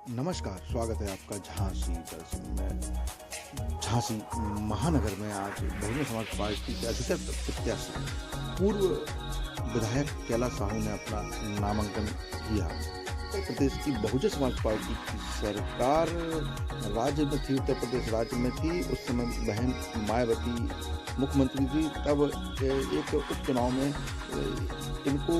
नमस्कार, स्वागत है आपका झांसी दर्शन में। झांसी महानगर में आज बहुजन समाज पार्टी के अधिकृत प्रत्याशी पूर्व विधायक कैलाश साहू ने अपना नामांकन किया। उत्तर प्रदेश की बहुजन समाज पार्टी की सरकार राज्य में थी, उत्तर प्रदेश राज्य में थी। उस समय बहन मायावती मुख्यमंत्री थी। तब एक उपचुनाव में इनको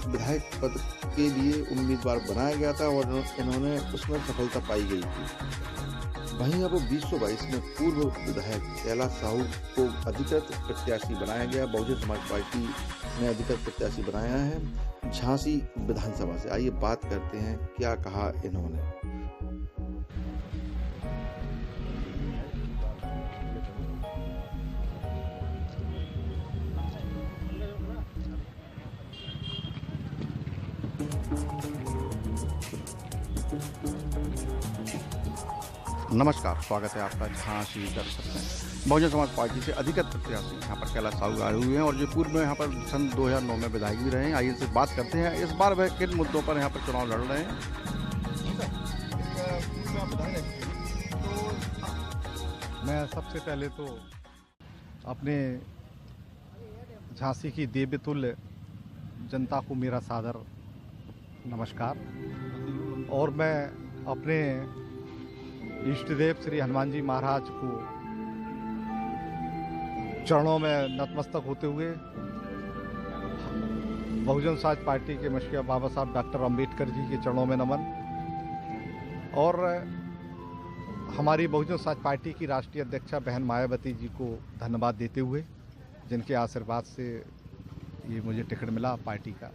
विधायक पद के लिए उम्मीदवार बनाया गया था और इन्होंने उसमें सफलता पाई गई थी। वहीं अब 2022 में पूर्व विधायक कैलाश साहू को अधिकृत प्रत्याशी बनाया गया। बहुजन समाज पार्टी ने अधिकृत प्रत्याशी बनाया है झांसी विधानसभा से। आइए बात करते हैं क्या कहा इन्होंने। नमस्कार, स्वागत है आपका झांसी दर्शक में। बहुजन समाज पार्टी से अधिकृत प्रत्याशी यहाँ पर कैलाश साहू आए हुए हैं और जो पूर्व में यहाँ पर सन 2009 में विधायक भी रहे हैं। आइए इनसे बात करते हैं इस बार वह किन मुद्दों पर यहाँ पर चुनाव लड़ रहे हैं। मैं सबसे पहले तो अपने झांसी की देवतुल्य जनता को मेरा सादर नमस्कार। और मैं अपने इष्ट देव श्री हनुमान जी महाराज को चरणों में नतमस्तक होते हुए बहुजन समाज पार्टी के मशकिया बाबा साहब डॉक्टर अंबेडकर जी के चरणों में नमन और हमारी बहुजन समाज पार्टी की राष्ट्रीय अध्यक्षा बहन मायावती जी को धन्यवाद देते हुए, जिनके आशीर्वाद से ये मुझे टिकट मिला पार्टी का।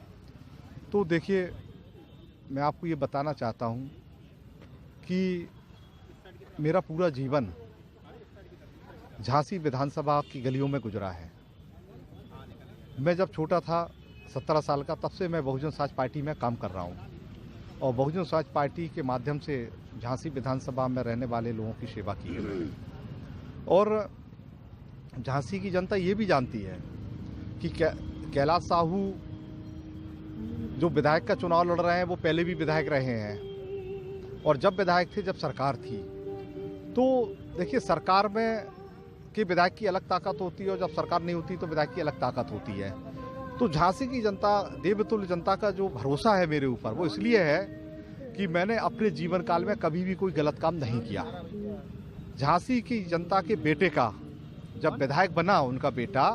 तो देखिए, मैं आपको ये बताना चाहता हूँ कि मेरा पूरा जीवन झांसी विधानसभा की गलियों में गुजरा है। मैं जब छोटा था 17 साल का, तब से मैं बहुजन समाज पार्टी में काम कर रहा हूँ और बहुजन समाज पार्टी के माध्यम से झांसी विधानसभा में रहने वाले लोगों की सेवा की है। और झांसी की जनता ये भी जानती है कि कैलाश साहू जो विधायक का चुनाव लड़ रहे हैं वो पहले भी विधायक रहे हैं और जब विधायक थे, जब सरकार थी, तो देखिए सरकार में कि विधायक की अलग ताकत होती है और जब सरकार नहीं होती तो विधायक की अलग ताकत होती है। तो झांसी की जनता, देवतुल्य जनता का जो भरोसा है मेरे ऊपर, वो इसलिए है कि मैंने अपने जीवन काल में कभी भी कोई गलत काम नहीं किया। झांसी की जनता के बेटे का जब विधायक बना, उनका बेटा,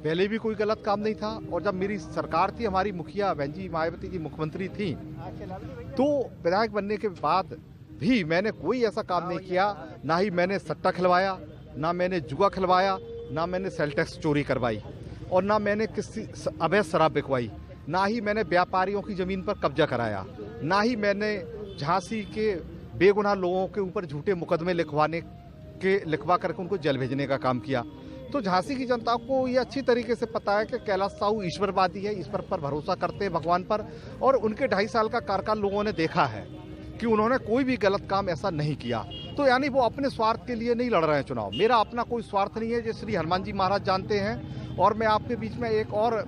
पहले भी कोई गलत काम नहीं था। और जब मेरी सरकार थी, हमारी मुखिया बहन जी मायावती जी मुख्यमंत्री थी, तो विधायक बनने के बाद भी मैंने कोई ऐसा काम नहीं किया। ना ही मैंने सट्टा खिलवाया, ना मैंने जुआ खिलवाया, ना मैंने सेल टैक्स चोरी करवाई और ना मैंने किसी अवैध शराब बिकवाई, ना ही मैंने व्यापारियों की ज़मीन पर कब्जा कराया, ना ही मैंने झांसी के बेगुनाह लोगों के ऊपर झूठे मुकदमे लिखवा करके उनको जेल भेजने का काम किया। तो झांसी की जनता को ये अच्छी तरीके से पता है कि कैलाश साहू ईश्वरवादी है, ईश्वर पर भरोसा करते हैं, भगवान पर। और उनके 2.5 साल का कार्यकाल लोगों ने देखा है कि उन्होंने कोई भी गलत काम ऐसा नहीं किया। तो यानी वो अपने स्वार्थ के लिए नहीं लड़ रहे हैं चुनाव। मेरा अपना कोई स्वार्थ नहीं है, जो श्री हनुमान जी महाराज जानते हैं। और मैं आपके बीच में एक और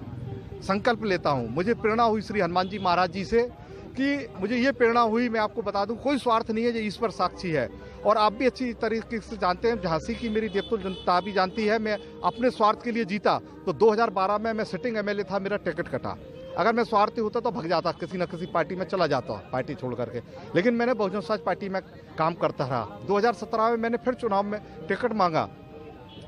संकल्प लेता हूँ। मुझे प्रेरणा हुई श्री हनुमान जी महाराज जी से कि मुझे ये प्रेरणा हुई, मैं आपको बता दूं, कोई स्वार्थ नहीं है, जो ईश्वर साक्षी है। और आप भी अच्छी तरीके से जानते हैं, झांसी की मेरी देवतुल्य जनता भी जानती है, मैं अपने स्वार्थ के लिए जीता। तो 2012 में मैं सिटिंग एमएलए था, मेरा टिकट कटा। अगर मैं स्वार्थी होता तो भग जाता, किसी न किसी पार्टी में चला जाता, पार्टी छोड़ करके। लेकिन मैंने बहुजन समाज पार्टी में काम करता रहा। 2017 में मैंने फिर चुनाव में टिकट मांगा,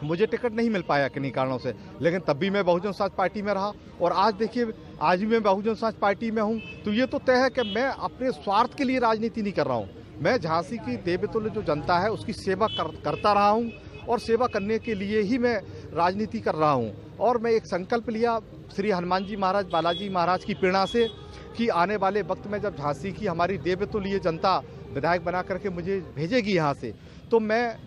मुझे टिकट नहीं मिल पाया किन्हीं कारणों से, लेकिन तब भी मैं बहुजन समाज पार्टी में रहा। और आज देखिए, आज भी मैं बहुजन समाज पार्टी में हूँ। तो ये तो तय है कि मैं अपने स्वार्थ के लिए राजनीति नहीं कर रहा हूँ। मैं झांसी की देवतुल्य जो जनता है उसकी सेवा करता रहा हूँ और सेवा करने के लिए ही मैं राजनीति कर रहा हूँ। और मैं एक संकल्प लिया श्री हनुमान जी महाराज, बालाजी महाराज की प्रेरणा से कि आने वाले वक्त में जब झांसी की हमारी देवतुल्य जनता विधायक बना करके मुझे भेजेगी यहाँ से, तो मैं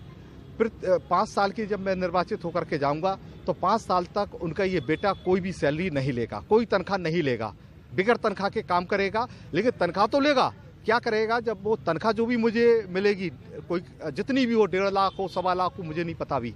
5 साल की जब मैं निर्वाचित होकर के जाऊंगा, तो 5 साल तक उनका ये बेटा कोई भी सैलरी नहीं लेगा, कोई तनख्वाह नहीं लेगा, बिगड़ तनख्वाह के काम करेगा। लेकिन तनख्वाह तो लेगा, क्या करेगा जब वो तनख्वाह जो भी मुझे मिलेगी, कोई जितनी भी हो, 1.5 लाख हो, 1.25 लाख हो, मुझे नहीं पता, भी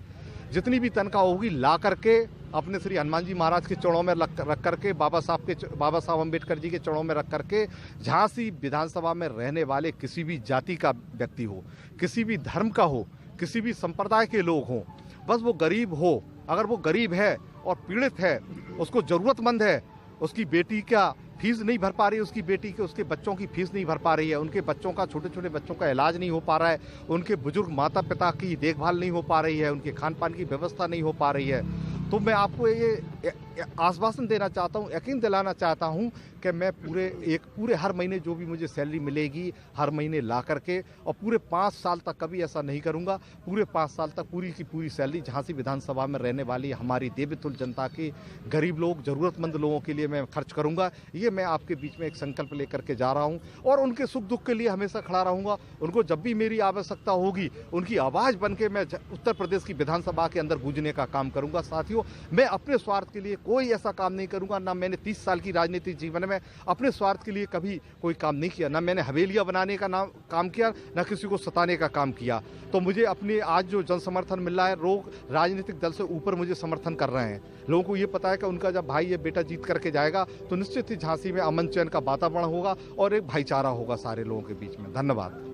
जितनी भी तनख्वाह होगी ला करके अपने श्री हनुमान जी महाराज के चरणों में रख करके बाबा साहब अम्बेडकर जी के चरणों में रख करके झांसी विधानसभा में रहने वाले किसी भी जाति का व्यक्ति हो, किसी भी धर्म का हो, किसी भी संप्रदाय के लोग हों, बस वो गरीब हो, अगर वो गरीब है और पीड़ित है, उसको ज़रूरतमंद है, उसकी बेटी का फीस नहीं भर पा रही है, उसकी बेटी के उसके बच्चों की फीस नहीं भर पा रही है, उनके बच्चों का छोटे छोटे बच्चों का इलाज नहीं हो पा रहा है, उनके बुजुर्ग माता पिता की देखभाल नहीं हो पा रही है, उनके खान पान की व्यवस्था नहीं हो पा रही है, तो मैं आपको ये आश्वासन देना चाहता हूँ, यकीन दिलाना चाहता हूँ कि मैं पूरे हर महीने जो भी मुझे सैलरी मिलेगी हर महीने ला करके, और पूरे 5 साल तक कभी ऐसा नहीं करूँगा, पूरे 5 साल तक पूरी की पूरी सैलरी झांसी विधानसभा में रहने वाली हमारी देवीतुल जनता की, गरीब लोग, ज़रूरतमंद लोगों के लिए मैं खर्च करूँगा। ये मैं आपके बीच में एक संकल्प लेकर के जा रहा हूँ और उनके सुख दुख के लिए हमेशा खड़ा रहूँगा। उनको जब भी मेरी आवश्यकता होगी उनकी आवाज़ बन के मैं उत्तर प्रदेश की विधानसभा के अंदर गूंजने का काम करूँगा। साथियों, मैं अपने स्वार्थ के लिए कोई ऐसा काम नहीं करूँगा, ना मैंने 30 साल की राजनीतिक जीवन में अपने स्वार्थ के लिए कभी कोई काम नहीं किया, ना मैंने हवेलियाँ बनाने का काम किया, ना किसी को सताने का काम किया। तो मुझे अपने आज जो जन समर्थन मिल रहा है, लोग राजनीतिक दल से ऊपर मुझे समर्थन कर रहे हैं। लोगों को ये पता है कि उनका जब भाई ये बेटा जीत करके जाएगा तो निश्चित ही झांसी में अमन चैन का वातावरण होगा और एक भाईचारा होगा सारे लोगों के बीच में। धन्यवाद।